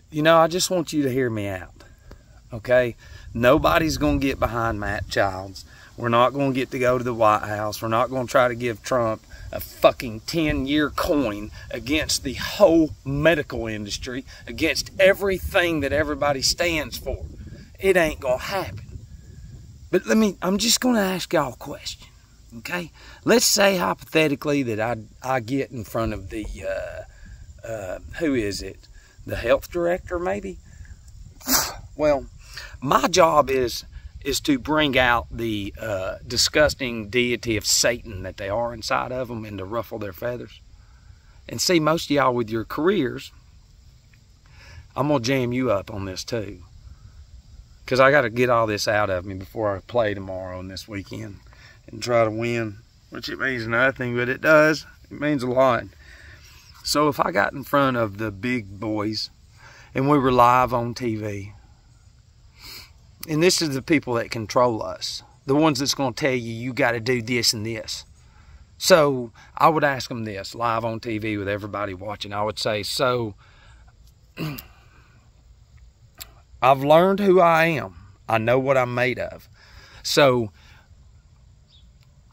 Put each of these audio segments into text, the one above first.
You know, I just want you to hear me out, okay? Nobody's going to get behind Matt Childs. We're not going to get to go to the White House. We're not going to try to give Trump a fucking 10-year coin against the whole medical industry, against everything that everybody stands for. It ain't going to happen. But I'm just going to ask y'all a question, okay? Let's say hypothetically that I get in front of the, who is it? The health director, maybe? Well, my job is to bring out the disgusting deity of Satan that they are inside of them and to ruffle their feathers. And see, most of y'all with your careers, I'm going to jam you up on this too. Because I got to get all this out of me before I play tomorrow and this weekend and try to win, which it means nothing, but it does. It means a lot. So if I got in front of the big boys and we were live on TV, and this is the people that control us, the ones that's going to tell you, you got to do this and this. So I would ask them this, live on TV with everybody watching. I would say, so I've learned who I am. I know what I'm made of. So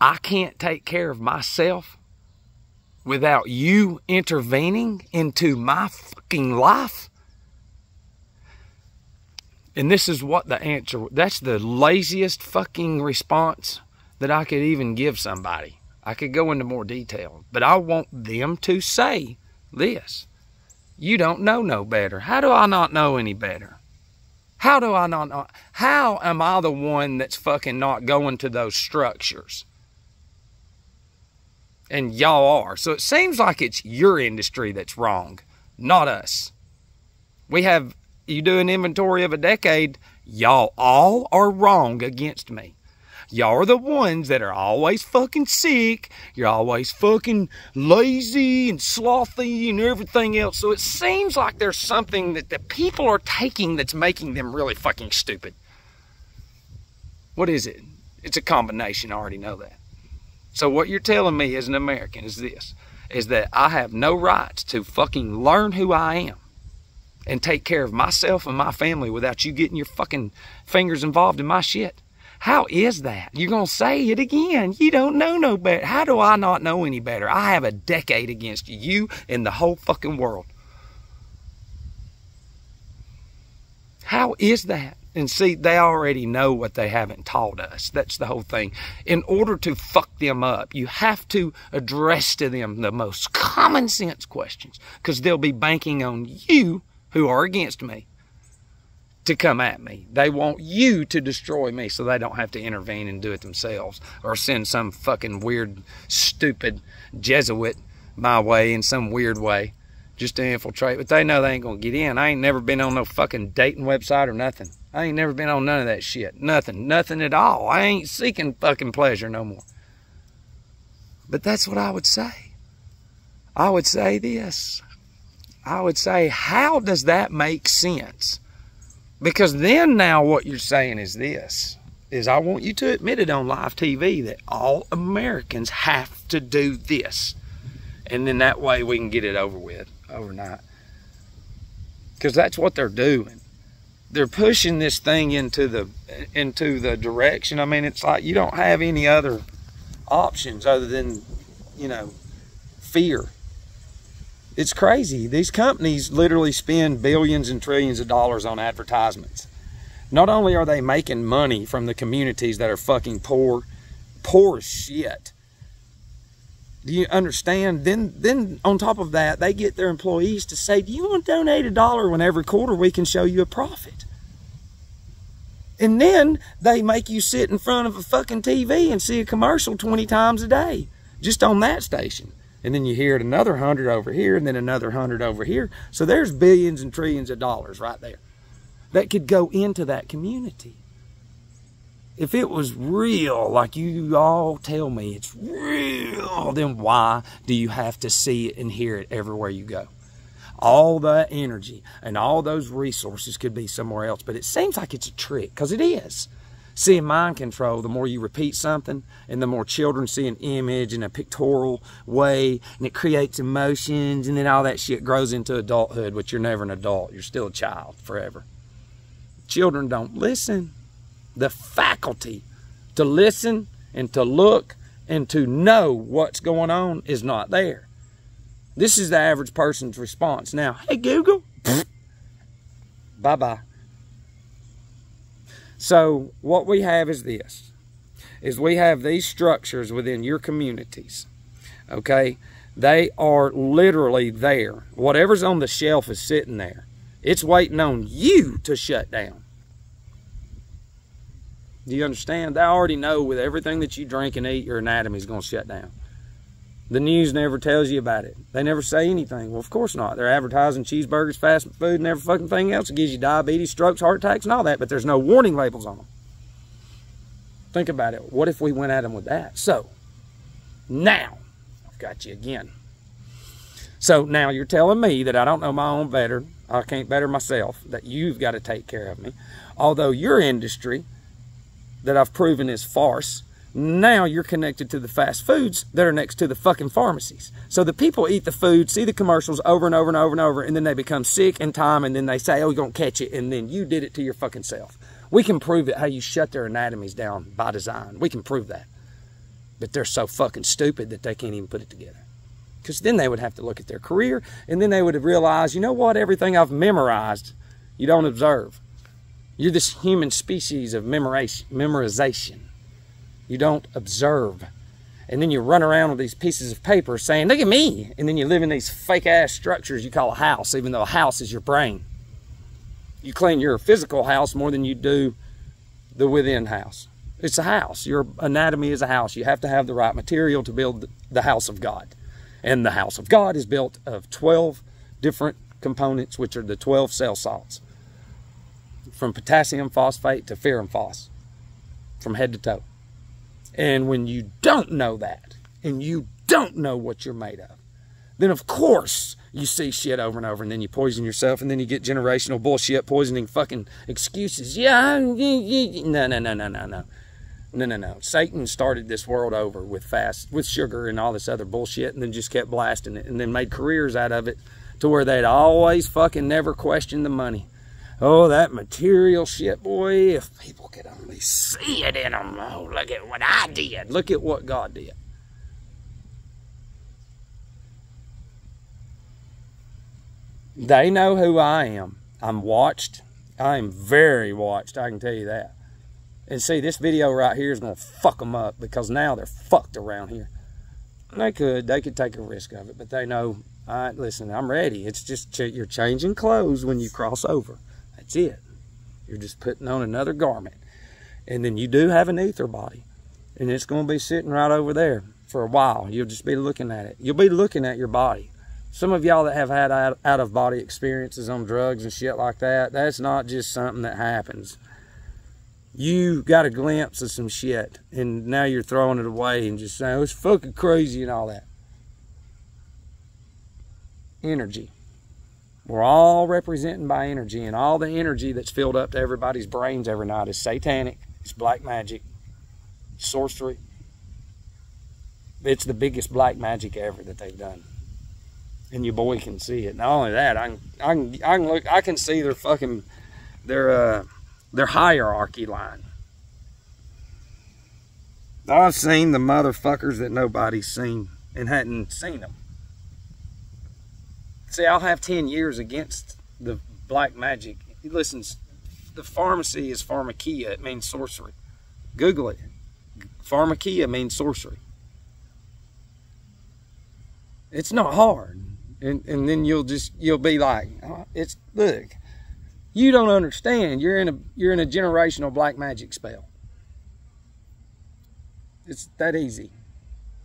I can't take care of myself without you intervening into my fucking life. And this is what the answer, that's the laziest fucking response that I could even give somebody. I could go into more detail, but I want them to say this. You don't know no better. How do I not know any better? How do I not know? How am I the one that's fucking not going to those structures? And y'all are. So it seems like it's your industry that's wrong, not us. You do an inventory of a decade, y'all all are wrong against me. Y'all are the ones that are always fucking sick. You're always fucking lazy and slothy and everything else. So it seems like there's something that the people are taking that's making them really fucking stupid. What is it? It's a combination. I already know that. So what you're telling me as an American is this, is that I have no rights to fucking learn who I am and take care of myself and my family without you getting your fucking fingers involved in my shit. How is that? You're going to say it again. You don't know no better. How do I not know any better? I have a decade against you and the whole fucking world. How is that? And see, they already know what they haven't taught us. That's the whole thing. In order to fuck them up, you have to address to them the most common sense questions, because they'll be banking on you, who are against me, to come at me. They want you to destroy me so they don't have to intervene and do it themselves, or send some fucking weird, stupid Jesuit my way in some weird way just to infiltrate. But they know they ain't gonna get in. I ain't never been on no fucking dating website or nothing. I ain't never been on none of that shit. Nothing at all. I ain't seeking fucking pleasure no more. But that's what I would say. I would say this. I would say, how does that make sense? Because then now what you're saying is this, is I want you to admit it on live TV that all Americans have to do this. And then that way we can get it over with overnight. Because that's what they're doing. They're pushing this thing into the direction. I mean, it's like you don't have any other options other than, you know, fear. It's crazy. These companies literally spend billions and trillions of dollars on advertisements. Not only are they making money from the communities that are fucking poor as shit. Do you understand? Then on top of that, they get their employees to say, do you want to donate $1 when every quarter we can show you a profit? And then they make you sit in front of a fucking TV and see a commercial 20 times a day, just on that station. And then you hear it another 100 over here, and then another 100 over here. So there's billions and trillions of dollars right there that could go into that community. If it was real, like you all tell me it's real, then why do you have to see it and hear it everywhere you go? All that energy and all those resources could be somewhere else, but it seems like it's a trick, because it is. See, in mind control, the more you repeat something and the more children see an image in a pictorial way, and it creates emotions, and then all that shit grows into adulthood, which you're never an adult. You're still a child forever. Children don't listen. The faculty to listen and to look and to know what's going on is not there. This is the average person's response. Now, hey, Google. Bye-bye. So what we have is this, is we have these structures within your communities, okay? They are literally there. Whatever's on the shelf is sitting there. It's waiting on you to shut down. Do you understand? They already know with everything that you drink and eat, your anatomy is going to shut down. The news never tells you about it. They never say anything. Well, of course not. They're advertising cheeseburgers, fast food, and every fucking thing else. It gives you diabetes, strokes, heart attacks, and all that, but there's no warning labels on them. Think about it. What if we went at them with that? So, now, I've got you again. So, now you're telling me that I don't know my own better, I can't better myself, that you've got to take care of me. Although your industry, that I've proven is farce, now you're connected to the fast foods that are next to the fucking pharmacies. So the people eat the food, see the commercials over and over and over and over, and then they become sick in time, and then they say, oh, you're going to catch it, and then you did it to your fucking self. We can prove it, how you shut their anatomies down by design. We can prove that. But they're so fucking stupid that they can't even put it together. Because then they would have to look at their career, and then they would have realized, you know what, everything I've memorized, you don't observe. You're this human species of memorization. You don't observe. And then you run around with these pieces of paper saying, look at me. And then you live in these fake ass structures you call a house, even though a house is your brain. You clean your physical house more than you do the within house. It's a house. Your anatomy is a house. You have to have the right material to build the house of God. And the house of God is built of 12 different components, which are the 12 cell salts. From potassium phosphate to ferrum phos, from head to toe. And when you don't know that, and you don't know what you're made of, then of course you see shit over and over, and then you poison yourself, and then you get generational bullshit, poisoning fucking excuses. Yeah, no. Satan started this world over with sugar and all this other bullshit, and then just kept blasting it, and then made careers out of it to where they'd always fucking never question the money. Oh, that material shit, boy, if people could only see it in them. Oh, look at what I did. Look at what God did. They know who I am. I'm watched. I am very watched, I can tell you that. And see, this video right here is going to fuck them up because now they're fucked around here. They could take a risk of it, but they know, all right, listen, I'm ready. It's just you're changing clothes when you cross over. That's it. You're just putting on another garment. And then you do have an ether body. And it's going to be sitting right over there for a while. You'll just be looking at it. You'll be looking at your body. Some of y'all that have had out-of-body experiences on drugs and shit like that, that's not just something that happens. You got a glimpse of some shit, and now you're throwing it away and just saying, oh, it's fucking crazy and all that. Energy. We're all represented by energy, and all the energy that's filled up to everybody's brains every night is satanic, it's black magic, sorcery. It's the biggest black magic ever that they've done. And your boy can see it. Not only that, I can look, I can see their fucking their hierarchy line. I've seen the motherfuckers that nobody's seen and hadn't seen them. See, I'll have 10 years against the black magic. Listen, the pharmacy is pharmakia. It means sorcery. Google it. Pharmakia means sorcery. It's not hard. And then you'll be like, oh, look, you don't understand. You're in a generational black magic spell. It's that easy.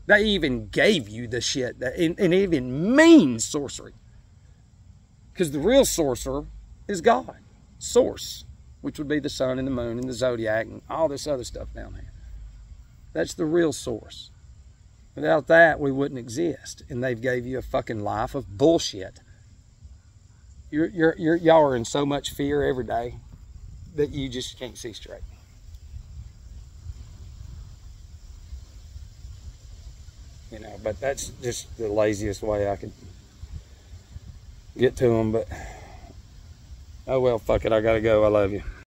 They even gave you the shit that, and it even means sorcery. Because the real sorcerer is God. Source, which would be the sun and the moon and the zodiac and all this other stuff down there. That's the real source. Without that, we wouldn't exist. And they've gave you a fucking life of bullshit. Y'all are in so much fear every day that you just can't see straight. You know, but that's just the laziest way I could get to them. But oh well, fuck it, I gotta go. I love you.